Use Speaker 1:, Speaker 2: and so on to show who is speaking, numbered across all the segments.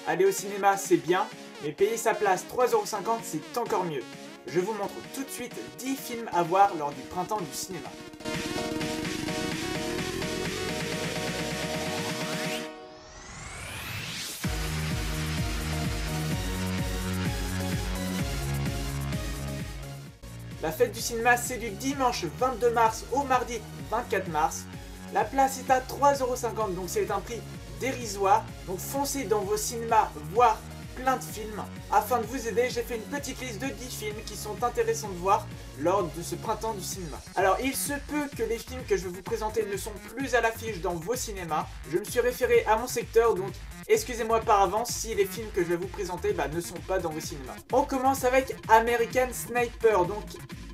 Speaker 1: aller au cinéma c'est bien, mais payer sa place 3,50 € c'est encore mieux. Je vous montre tout de suite 10 films à voir lors du printemps du cinéma. La fête du cinéma c'est du dimanche 22 mars au mardi 24 mars. La place est à 3,50 € donc c'est un prix dérisoire. Donc foncez dans vos cinémas voir plein de films. Afin de vous aider, j'ai fait une petite liste de 10 films qui sont intéressants de voir lors de ce printemps du cinéma. Alors il se peut que les films que je vais vous présenter ne sont plus à l'affiche dans vos cinémas. Je me suis référé à mon secteur donc excusez-moi par avance si les films que je vais vous présenter ne sont pas dans vos cinémas. On commence avec American Sniper, donc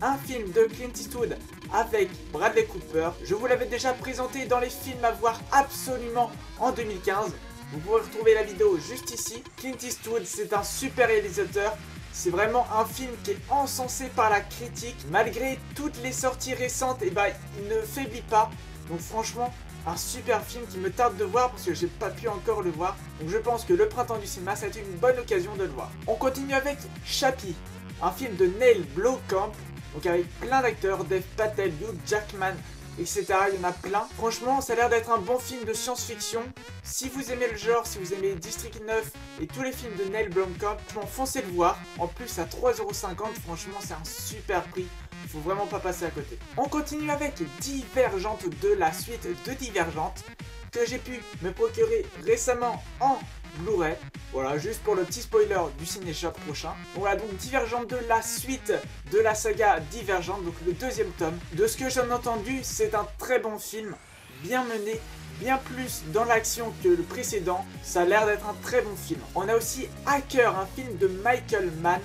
Speaker 1: un film de Clint Eastwood avec Bradley Cooper. Je vous l'avais déjà présenté dans les films à voir absolument en 2015. Vous pourrez retrouver la vidéo juste ici. Clint Eastwood, c'est un super réalisateur. C'est vraiment un film qui est encensé par la critique. Malgré toutes les sorties récentes, il ne faiblit pas. Donc franchement, un super film qui me tarde de voir parce que j'ai pas pu encore le voir. Donc je pense que le printemps du cinéma, ça a été une bonne occasion de le voir. On continue avec Chappie, un film de Neil Blomkamp. Donc avec plein d'acteurs, Dev Patel, Hugh Jackman, etc. Il y en a plein. Franchement, ça a l'air d'être un bon film de science-fiction. Si vous aimez le genre, si vous aimez District 9 et tous les films de Neil Blomkamp, foncez le voir. En plus, à 3,50 €, franchement, c'est un super prix. Il faut vraiment pas passer à côté. On continue avec Divergente 2, la suite de Divergente, que j'ai pu me procurer récemment en Blu-ray. Voilà, juste pour le petit spoiler du Cinéshop prochain. Voilà, donc Divergente 2, la suite de la saga Divergente, donc le deuxième tome. De ce que j'en ai entendu, c'est un très bon film, bien mené, bien plus dans l'action que le précédent. Ça a l'air d'être un très bon film. On a aussi Hacker, un film de Michael Mann,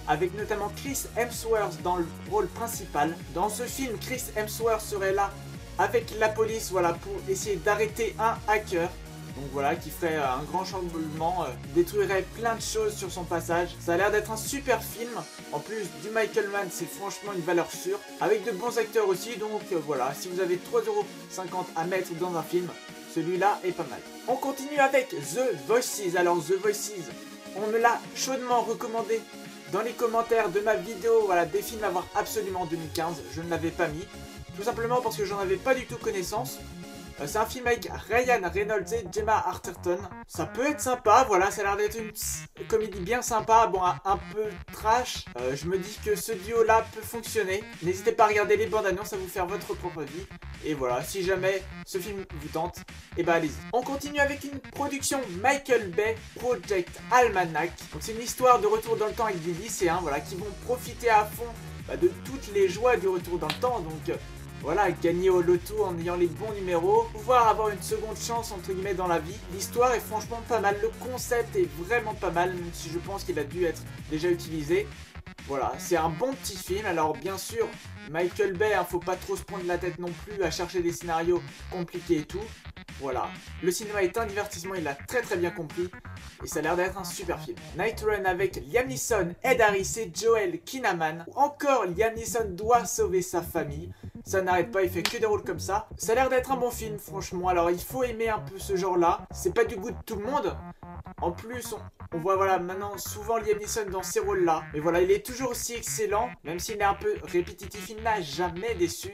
Speaker 1: avec notamment Chris Hemsworth dans le rôle principal. Dans ce film, Chris Hemsworth serait là avec la police, voilà, pour essayer d'arrêter un hacker. Donc voilà, qui ferait un grand chamboulement, détruirait plein de choses sur son passage. Ça a l'air d'être un super film. En plus du Michael Mann, c'est franchement une valeur sûre. Avec de bons acteurs aussi, donc voilà, si vous avez 3,50 € à mettre dans un film, celui-là est pas mal. On continue avec The Voices. Alors The Voices, on me l'a chaudement recommandé dans les commentaires de ma vidéo, voilà, des films à voir absolument en 2015. Je ne l'avais pas mis, tout simplement parce que j'en avais pas du tout connaissance. C'est un film avec Ryan Reynolds et Gemma Arterton. Ça peut être sympa, voilà, ça a l'air d'être une comédie bien sympa, bon, un peu trash. Je me dis que ce duo-là peut fonctionner. N'hésitez pas à regarder les bandes annonces, à vous faire votre propre vie. Et voilà, si jamais ce film vous tente, allez-y. On continue avec une production Michael Bay, Project Almanac. Donc c'est une histoire de retour dans le temps avec des lycéens, voilà, qui vont profiter à fond de toutes les joies du retour dans le temps. Donc voilà, gagner au loto en ayant les bons numéros, pouvoir avoir une seconde chance entre guillemets dans la vie. L'histoire est franchement pas mal, le concept est vraiment pas mal, même si je pense qu'il a dû être déjà utilisé. Voilà, c'est un bon petit film. Alors bien sûr, Michael Bay, faut pas trop se prendre la tête non plus à chercher des scénarios compliqués et tout. Voilà, le cinéma est un divertissement, il l'a très bien compris. Et ça a l'air d'être un super film. Night Run avec Liam Neeson, Ed Harris et Joel Kinnaman. Encore, Liam Neeson doit sauver sa famille. Ça n'arrête pas, il fait que des rôles comme ça. Ça a l'air d'être un bon film, franchement. Alors, il faut aimer un peu ce genre-là. C'est pas du goût de tout le monde. En plus, on voit, voilà, maintenant, souvent Liam Neeson dans ces rôles-là. Mais voilà, il est toujours aussi excellent. Même s'il est un peu répétitif, il n'a jamais déçu.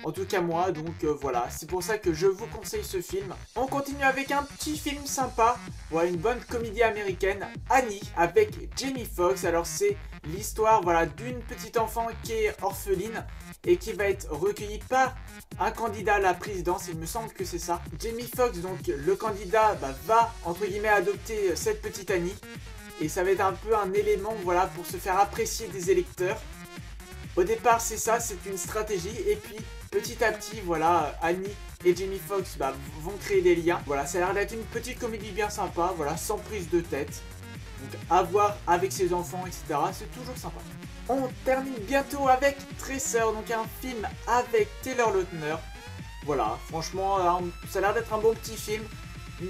Speaker 1: En tout cas moi, donc voilà, c'est pour ça que je vous conseille ce film. On continue avec un petit film sympa, voilà, une bonne comédie américaine, Annie, avec Jamie Foxx. Alors c'est l'histoire, voilà, d'une petite enfant qui est orpheline et qui va être recueillie par un candidat à la présidence, il me semble que c'est ça. Jamie Foxx, donc le candidat, va, entre guillemets, adopter cette petite Annie. Et ça va être un peu un élément, voilà, pour se faire apprécier des électeurs. Au départ, c'est ça, c'est une stratégie. Et puis, petit à petit, voilà, Annie et Jamie Foxx vont créer des liens. Voilà, ça a l'air d'être une petite comédie bien sympa, voilà, sans prise de tête. Donc, à voir avec ses enfants, etc. C'est toujours sympa. On termine bientôt avec Tracer, donc un film avec Taylor Lautner. Voilà, franchement, ça a l'air d'être un bon petit film.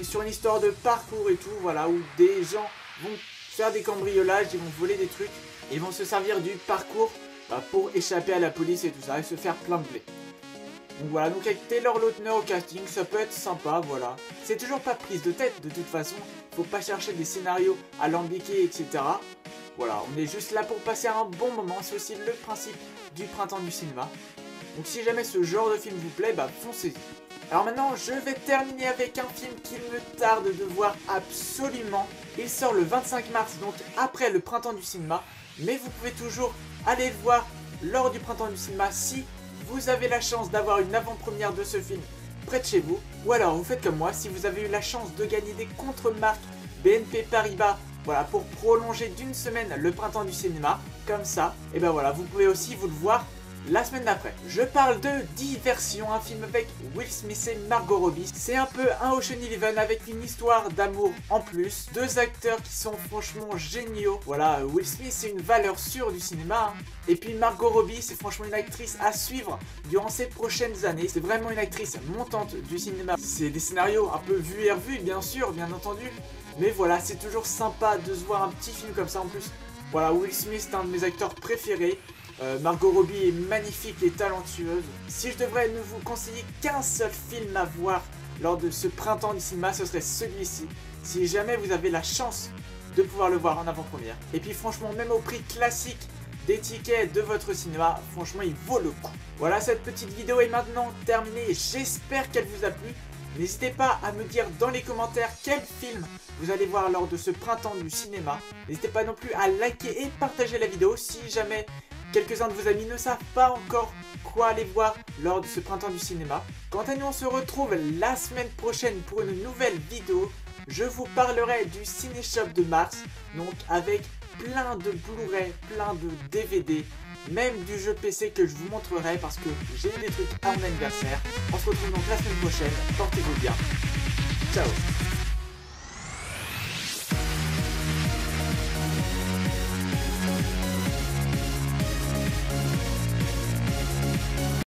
Speaker 1: Sur une histoire de parcours et tout, voilà, où des gens vont faire des cambriolages, ils vont voler des trucs. Ils vont se servir du parcours pour échapper à la police et tout ça, et se faire plein de blé. Donc voilà, donc avec Taylor Lautner au casting, ça peut être sympa, voilà. C'est toujours pas prise de tête, de toute façon. faut pas chercher des scénarios alambiqués, etc. Voilà, on est juste là pour passer un bon moment, c'est aussi le principe du printemps du cinéma. Donc si jamais ce genre de film vous plaît, bah foncez-y. Alors maintenant, je vais terminer avec un film qu'il me tarde de voir absolument. Il sort le 25 mars, donc après le printemps du cinéma. Mais vous pouvez toujours aller le voir lors du printemps du cinéma si vous avez la chance d'avoir une avant-première de ce film près de chez vous. Ou alors vous faites comme moi, si vous avez eu la chance de gagner des contre-marques BNP Paribas, voilà, pour prolonger d'une semaine le printemps du cinéma, comme ça, et ben voilà, vous pouvez aussi vous le voir la semaine d'après. Je parle de Diversion, un film avec Will Smith et Margot Robbie. C'est un peu un Ocean Eleven avec une histoire d'amour en plus. Deux acteurs qui sont franchement géniaux. Voilà, Will Smith c'est une valeur sûre du cinéma. Et puis Margot Robbie c'est franchement une actrice à suivre durant ces prochaines années. C'est vraiment une actrice montante du cinéma. C'est des scénarios un peu vus et revus bien sûr, bien entendu. Mais voilà, c'est toujours sympa de se voir un petit film comme ça en plus. Voilà, Will Smith est un de mes acteurs préférés. Margot Robbie est magnifique et talentueuse. Si je devrais ne vous conseiller qu'un seul film à voir lors de ce printemps du cinéma, ce serait celui-ci. Si jamais vous avez la chance de pouvoir le voir en avant-première. Et puis franchement, même au prix classique des tickets de votre cinéma, franchement il vaut le coup. Voilà, cette petite vidéo est maintenant terminée. J'espère qu'elle vous a plu. N'hésitez pas à me dire dans les commentaires quel film vous allez voir lors de ce printemps du cinéma. N'hésitez pas non plus à liker et partager la vidéo si jamais quelques-uns de vos amis ne savent pas encore quoi aller voir lors de ce printemps du cinéma. Quant à nous, on se retrouve la semaine prochaine pour une nouvelle vidéo. Je vous parlerai du Cinéshop de mars, donc avec plein de Blu-ray, plein de DVD, même du jeu PC que je vous montrerai parce que j'ai des trucs à mon anniversaire. On se retrouve donc la semaine prochaine, portez-vous bien. Ciao.